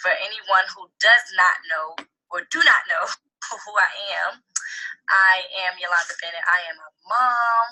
For anyone who does not know or do not know who I am Yolanda Bennett. I am a mom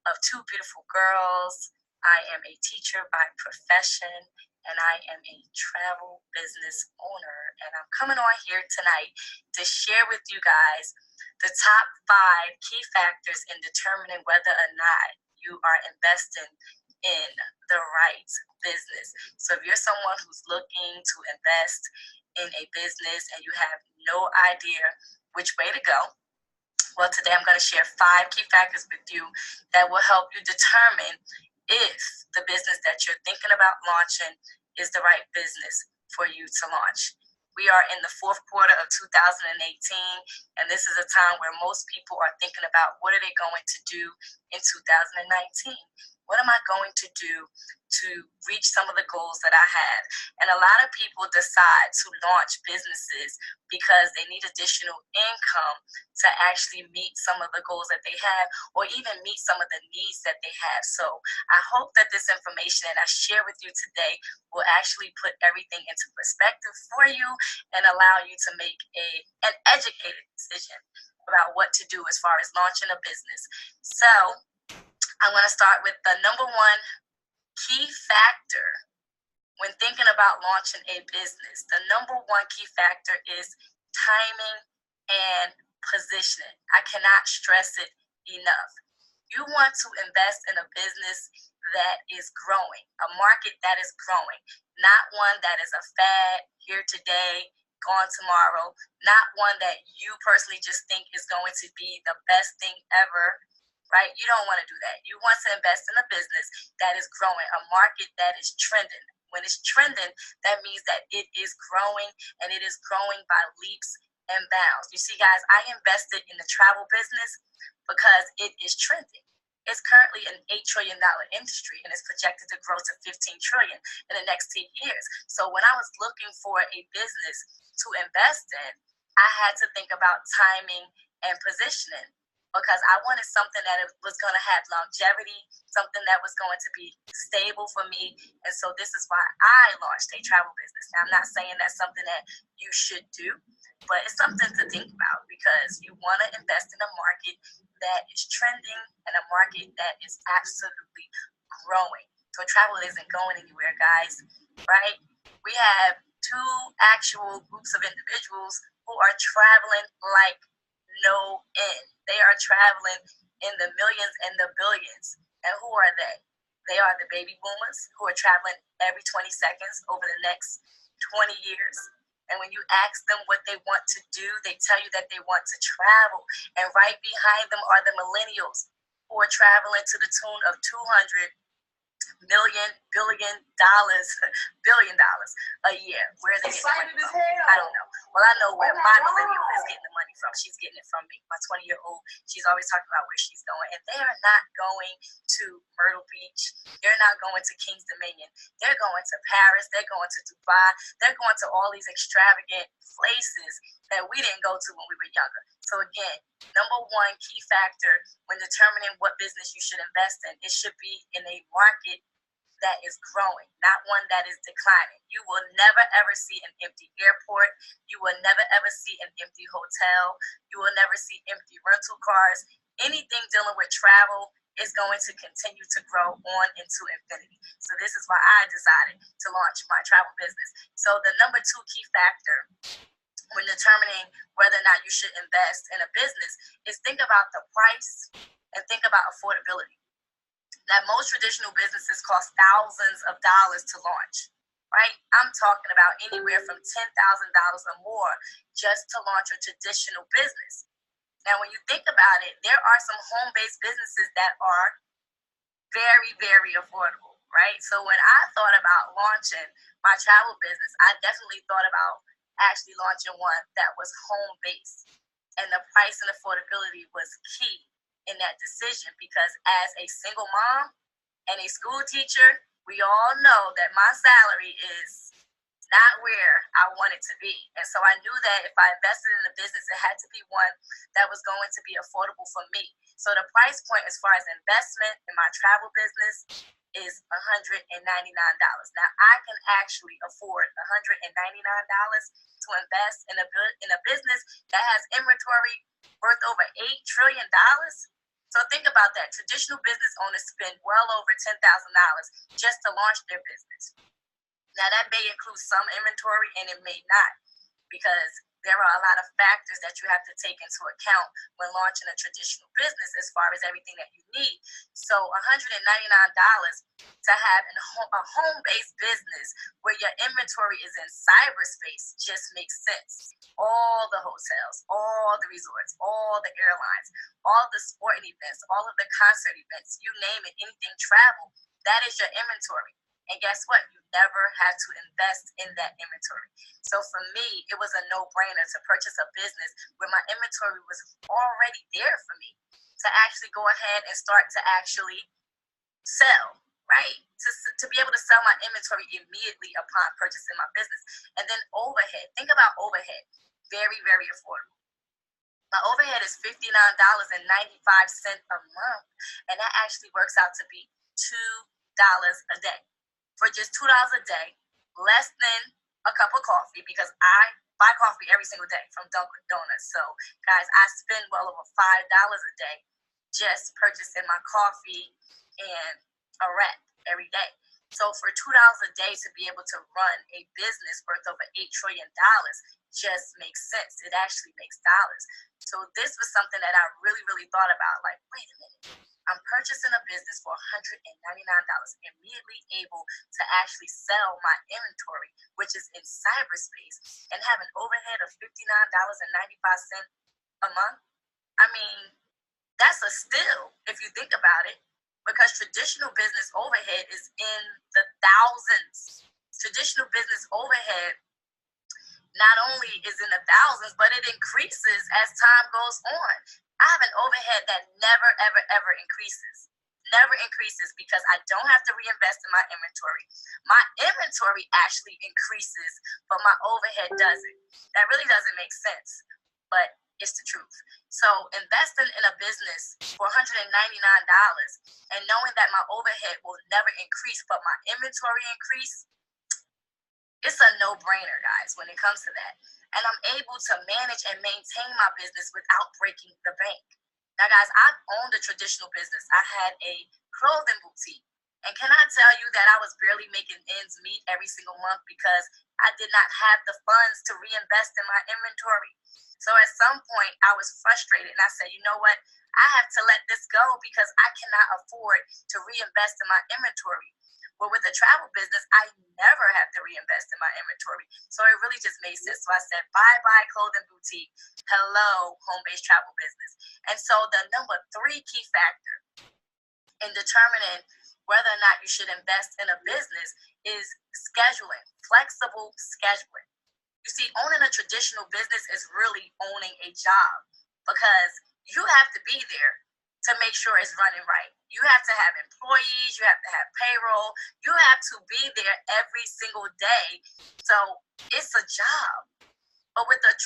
of two beautiful girls. I am a teacher by profession, and I am a travel business owner. And I'm coming on here tonight to share with you guys the top 5 key factors in determining whether or not you are investing in the right business. So if you're someone who's looking to invest in a business and you have no idea which way to go, well, today I'm going to share 5 key factors with you that will help you determine if the business that you're thinking about launching is the right business for you to launch. We are in the 4th quarter of 2018, and this is a time where most people are thinking about what are they going to do in 2019. What am I going to do to reach some of the goals that I have? And a lot of people decide to launch businesses because they need additional income to actually meet some of the goals that they have, or even meet some of the needs that they have. So I hope that this information that I share with you today will actually put everything into perspective for you and allow you to make an educated decision about what to do as far as launching a business. So I'm going to start with the number 1 key factor when thinking about launching a business. The number 1 key factor is timing and positioning. I cannot stress it enough. You want to invest in a business that is growing, a market that is growing, not one that is a fad, here today, gone tomorrow, not one that you personally just think is going to be the best thing ever, right? You don't want to do that. You want to invest in a business that is growing, a market that is trending. When it's trending, that means that it is growing, and it is growing by leaps and bounds. You see, guys, I invested in the travel business because it is trending. It's currently an $8 trillion industry, and it's projected to grow to $15 trillion in the next 10 years. So when I was looking for a business to invest in, I had to think about timing and positioning, because I wanted something that was going to have longevity, something that was going to be stable for me. And so this is why I launched a travel business. Now, I'm not saying that's something that you should do, but it's something to think about, because you want to invest in a market that is trending and a market that is absolutely growing. So travel isn't going anywhere, guys, right? We have 2 actual groups of individuals who are traveling like no end. They are traveling in the millions and the billions. And who are they? They are the baby boomers who are traveling every 20 seconds over the next 20 years. And when you ask them what they want to do, they tell you that they want to travel. And right behind them are the millennials who are traveling to the tune of $200 million, billion dollars a year. Where are they getting the money from? I don't know. Well, I know where my millennial is getting the money from. She's getting it from me. My 20-year-old, she's always talking about where she's going. And they are not going to Myrtle Beach. They're not going to King's Dominion. They're going to Paris. They're going to Dubai. They're going to all these extravagant places that we didn't go to when we were younger. So again, number 1 key factor when determining what business you should invest in, it should be in a market that is growing, not one that is declining. You will never ever see an empty airport. You will never ever see an empty hotel. You will never see empty rental cars. Anything dealing with travel is going to continue to grow on into infinity. So this is why I decided to launch my travel business. So the number 2 key factor when determining whether or not you should invest in a business is think about the price and think about affordability. Now, most traditional businesses cost thousands of dollars to launch, right? I'm talking about anywhere from $10,000 or more just to launch a traditional business. Now, when you think about it, there are some home-based businesses that are very, very affordable, right? So when I thought about launching my travel business, I definitely thought about actually launching one that was home-based. And the price and affordability was key in that decision, because as a single mom and a school teacher, we all know that my salary is not where I want it to be. And so I knew that if I invested in a business, it had to be one that was going to be affordable for me. So the price point as far as investment in my travel business is $199. Now I can actually afford $199 to invest in a business that has inventory worth over $8 trillion. So think about that. Traditional business owners spend well over $10,000 just to launch their business. Now that may include some inventory and it may not, because there are a lot of factors that you have to take into account when launching a traditional business as far as everything that you need. So $199 to have a home-based business where your inventory is in cyberspace just makes sense. All the hotels, all the resorts, all the airlines, all the sporting events, all of the concert events, you name it, anything travel, that is your inventory. And guess what? You never had to invest in that inventory. So for me, it was a no-brainer to purchase a business where my inventory was already there for me to actually go ahead and start to actually sell, right? To be able to sell my inventory immediately upon purchasing my business. And then overhead. Think about overhead. Very, very affordable. My overhead is $59.95 a month. And that actually works out to be $2 a day. For just $2 a day, less than a cup of coffee, because I buy coffee every single day from Dunkin' Donuts. So, guys, I spend well over $5 a day just purchasing my coffee and a wrap every day. So for $2 a day to be able to run a business worth over $8 trillion just makes sense. It actually makes dollars. So this was something that I really, really thought about. Like, wait a minute. I'm purchasing a business for $199, immediately able to actually sell my inventory, which is in cyberspace, and have an overhead of $59.95 a month. I mean, that's a steal if you think about it, because traditional business overhead is in the thousands. Traditional business overhead not only is in the thousands, but it increases as time goes on. I have an overhead that never, ever, ever increases. Never increases because I don't have to reinvest in my inventory. My inventory actually increases, but my overhead doesn't. That really doesn't make sense, but it's the truth. So investing in a business for $199 and knowing that my overhead will never increase, but my inventory increase, it's a no-brainer, guys, when it comes to that. And I'm able to manage and maintain my business without breaking the bank. Now, guys, I've owned a traditional business. I had a clothing boutique. And can I tell you that I was barely making ends meet every single month because I did not have the funds to reinvest in my inventory. So at some point, I was frustrated. And I said, you know what? I have to let this go because I cannot afford to reinvest in my inventory. But with a travel business, I never have to reinvest in my inventory. So it really just made sense. So I said, bye-bye clothing boutique. Hello, home-based travel business. And so the number 3 key factor in determining whether or not you should invest in a business is scheduling, flexible scheduling. You see, owning a traditional business is really owning a job because you have to be there to make sure it's running right. You have to have employees, you have to have payroll, you have to be there every single day. So it's a job. But with a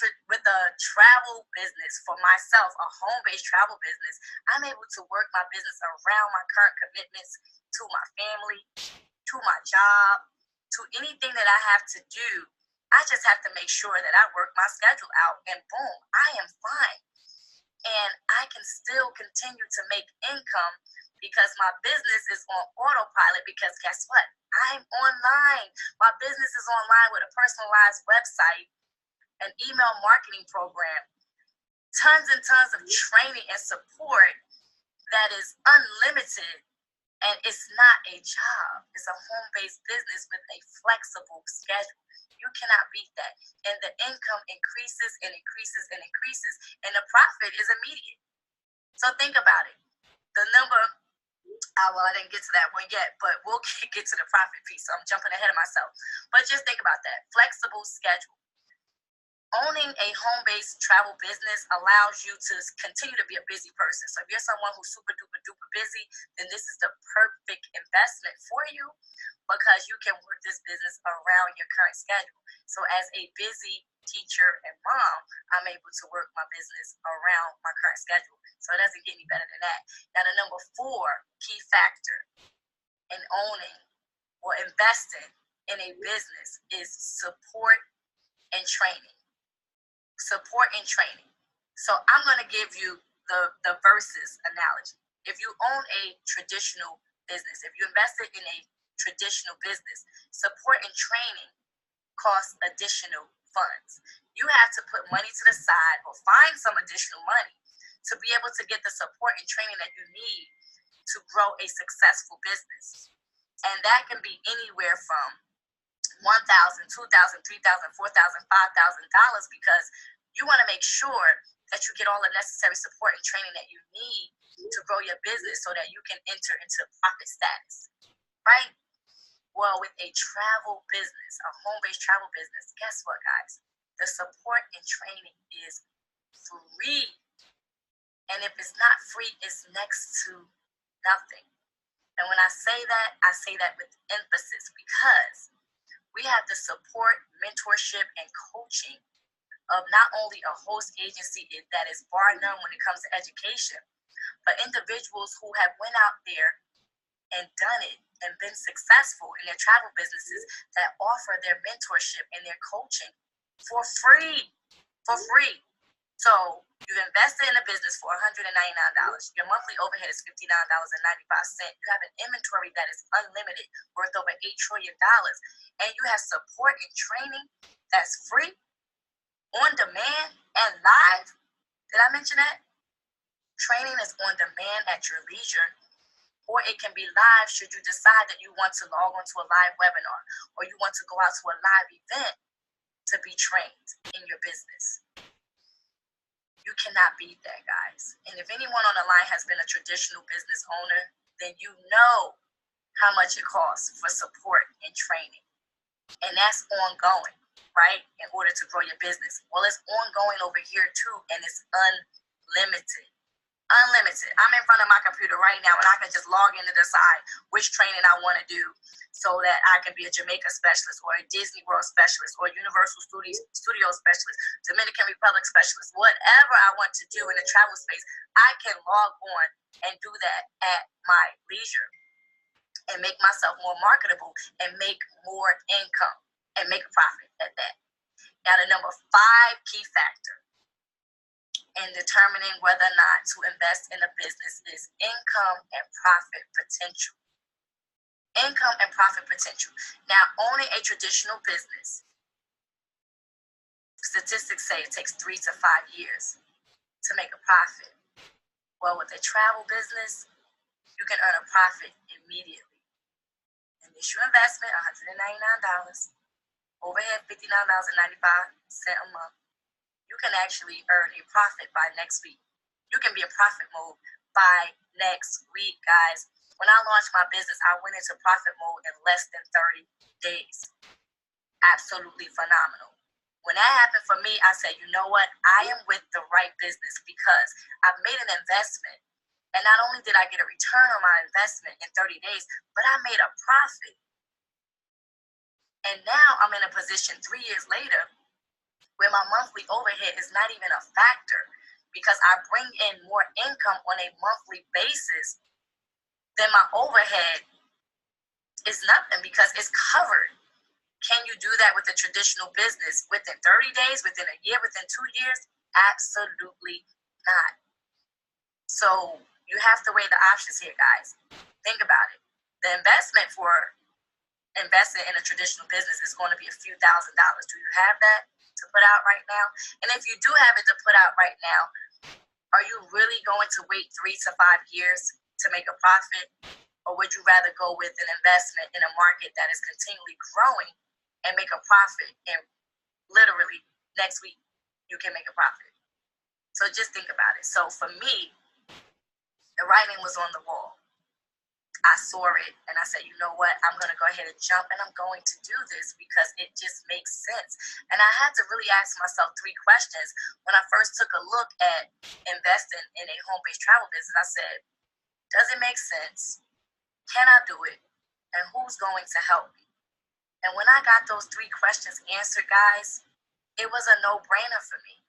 travel business for myself, a home-based travel business, I'm able to work my business around my current commitments to my family, to my job, to anything that I have to do. I just have to make sure that I work my schedule out and boom, I am fine. And I can still continue to make income because my business is on autopilot because guess what? I'm online. My business is online with a personalized website, an email marketing program, tons and tons of training and support that is unlimited. And it's not a job. It's a home-based business with a flexible schedule. You cannot beat that. And the income increases and increases and increases. And the profit is immediate. So think about it. The number, well, I didn't get to that one yet, but we'll get to the profit piece. So I'm jumping ahead of myself. But just think about that. Flexible schedule. owning a home-based travel business allows you to continue to be a busy person. So if you're someone who's super duper duper busy, then this is the perfect investment for you because you can work this business around your current schedule. So as a busy teacher and mom, I'm able to work my business around my current schedule. So it doesn't get any better than that. Now the number 4 key factor in owning or investing in a business is support and training. Support and training. So I'm going to give you the versus analogy. If you own a traditional business, if you invested in a traditional business, support and training costs additional funds. You have to put money to the side or find some additional money to be able to get the support and training that you need to grow a successful business. And that can be anywhere from $1,000, $2,000, $3,000, $4,000, $5,000 because you want to make sure that you get all the necessary support and training that you need to grow your business so that you can enter into profit status, right? Well, with a travel business, a home-based travel business, guess what, guys? The support and training is free. And if it's not free, it's next to nothing. And when I say that with emphasis because we have the support, mentorship, and coaching of not only a host agency that is bar none when it comes to education, but individuals who have went out there and done it and been successful in their travel businesses that offer their mentorship and their coaching for free. So you've invested in a business for $199. Your monthly overhead is $59.95. You have an inventory that is unlimited, worth over $8 trillion. And you have support and training that's free, on demand, and live. Did I mention that? Training is on demand at your leisure, or it can be live should you decide that you want to log onto a live webinar or you want to go out to a live event to be trained in your business. You cannot beat that, guys. And if anyone on the line has been a traditional business owner, then you know how much it costs for support and training. And that's ongoing, right? In order to grow your business. Well, it's ongoing over here too, and it's unlimited. Unlimited. I'm in front of my computer right now and I can just log in to decide which training I want to do so that I can be a Jamaica specialist or a Disney World specialist or a Universal Studio specialist, Dominican Republic specialist, whatever I want to do in the travel space. I can log on and do that at my leisure and make myself more marketable and make more income and make a profit at that. Now, the number 5 key factor in determining whether or not to invest in a business is income and profit potential. Income and profit potential. Now, owning a traditional business, statistics say it takes 3 to 5 years to make a profit. Well, with a travel business, you can earn a profit immediately. Initial investment, $199, overhead $59.95 a month. You can actually earn a profit by next week. You can be in profit mode by next week, guys. When I launched my business, I went into profit mode in less than 30 days. Absolutely phenomenal. When that happened for me, I said, you know what? I am with the right business because I've made an investment. And not only did I get a return on my investment in 30 days, but I made a profit. And now I'm in a position 3 years later where my monthly overhead is not even a factor because I bring in more income on a monthly basis than my overhead is nothing because it's covered. Can you do that with a traditional business within 30 days, within a year, within 2 years? Absolutely not. So you have to weigh the options here, guys. Think about it. The investment for investing in a traditional business is going to be a few $1,000s. Do you have that to put out right now? And if you do have it to put out right now, are you really going to wait 3 to 5 years to make a profit? Or would you rather go with an investment in a market that is continually growing and make a profit? And literally next week, you can make a profit. So just think about it. So for me, the writing was on the wall. I saw it and I said, you know what, I'm going to go ahead and jump and I'm going to do this because it just makes sense. And I had to really ask myself three questions. When I first took a look at investing in a home-based travel business, I said, does it make sense? Can I do it? And who's going to help me? And when I got those three questions answered, guys, it was a no-brainer for me.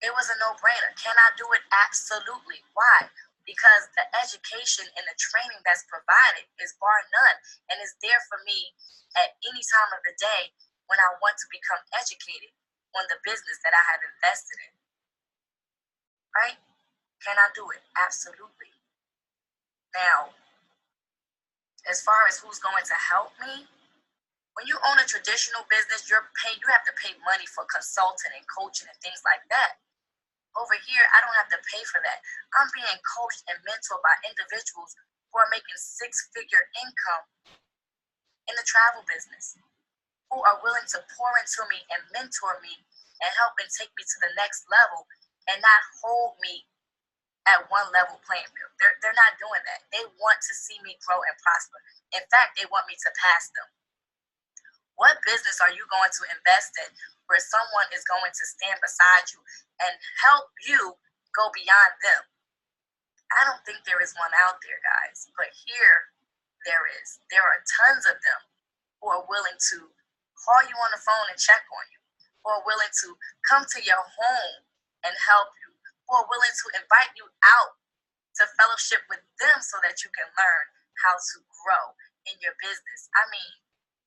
It was a no-brainer. Can I do it? Absolutely. Why? Because the education and the training that's provided is bar none and is there for me at any time of the day when I want to become educated on the business that I have invested in. Right? Can I do it? Absolutely. Now, as far as who's going to help me, when you own a traditional business, you have to pay money for consulting and coaching and things like that. Over here, I don't have to pay for that. I'm being coached and mentored by individuals who are making six-figure income in the travel business, who are willing to pour into me and mentor me and help and take me to the next level and not hold me at one level playing field. They're not doing that. They want to see me grow and prosper. In fact, they want me to pass them. What business are you going to invest in where someone is going to stand beside you and help you go beyond them? I don't think there is one out there, guys, but here there is. There are tons of them who are willing to call you on the phone and check on you, who are willing to come to your home and help you, who are willing to invite you out to fellowship with them so that you can learn how to grow in your business. I mean,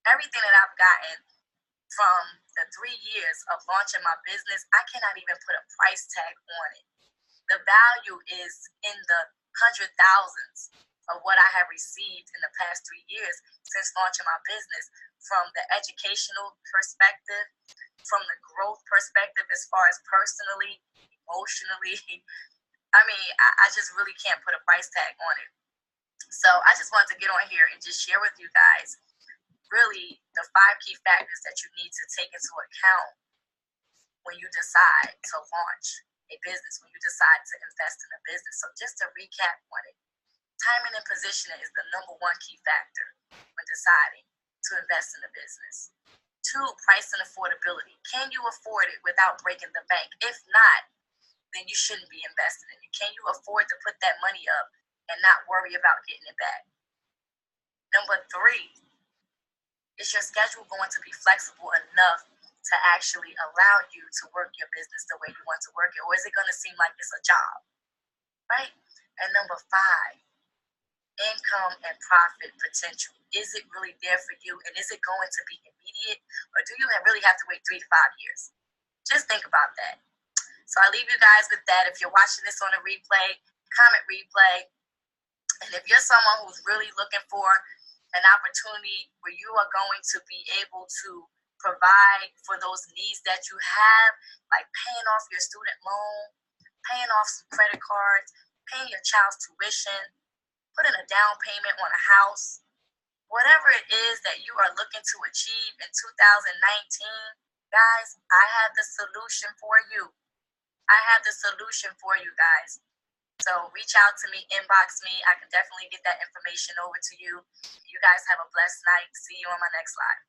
everything that I've gotten from the 3 years of launching my business, I cannot even put a price tag on it. The value is in the hundred thousands of what I have received in the past 3 years since launching my business, from the educational perspective, from the growth perspective, as far as personally, emotionally. I mean, I just really can't put a price tag on it. So I just wanted to get on here and just share with you guys really the 5 key factors that you need to take into account when you decide to launch a business, when you decide to invest in a business. So just to recap on it, timing and positioning is the number 1 key factor when deciding to invest in a business. 2, price and affordability. Can you afford it without breaking the bank? If not, then you shouldn't be investing in it. Can you afford to put that money up and not worry about getting it back? Number 3, is your schedule going to be flexible enough to actually allow you to work your business the way you want to work it? Or is it going to seem like it's a job? Right? And number 5, income and profit potential. Is it really there for you? And is it going to be immediate? Or do you really have to wait 3 to 5 years? Just think about that. So I leave you guys with that. If you're watching this on a replay, comment replay. And if you're someone who's really looking for an opportunity where you are going to be able to provide for those needs that you have, like paying off your student loan, paying off some credit cards, paying your child's tuition, putting a down payment on a house, whatever it is that you are looking to achieve in 2019, guys, I have the solution for you. I have the solution for you guys. So reach out to me, inbox me. I can definitely get that information over to you. You guys have a blessed night. See you on my next live.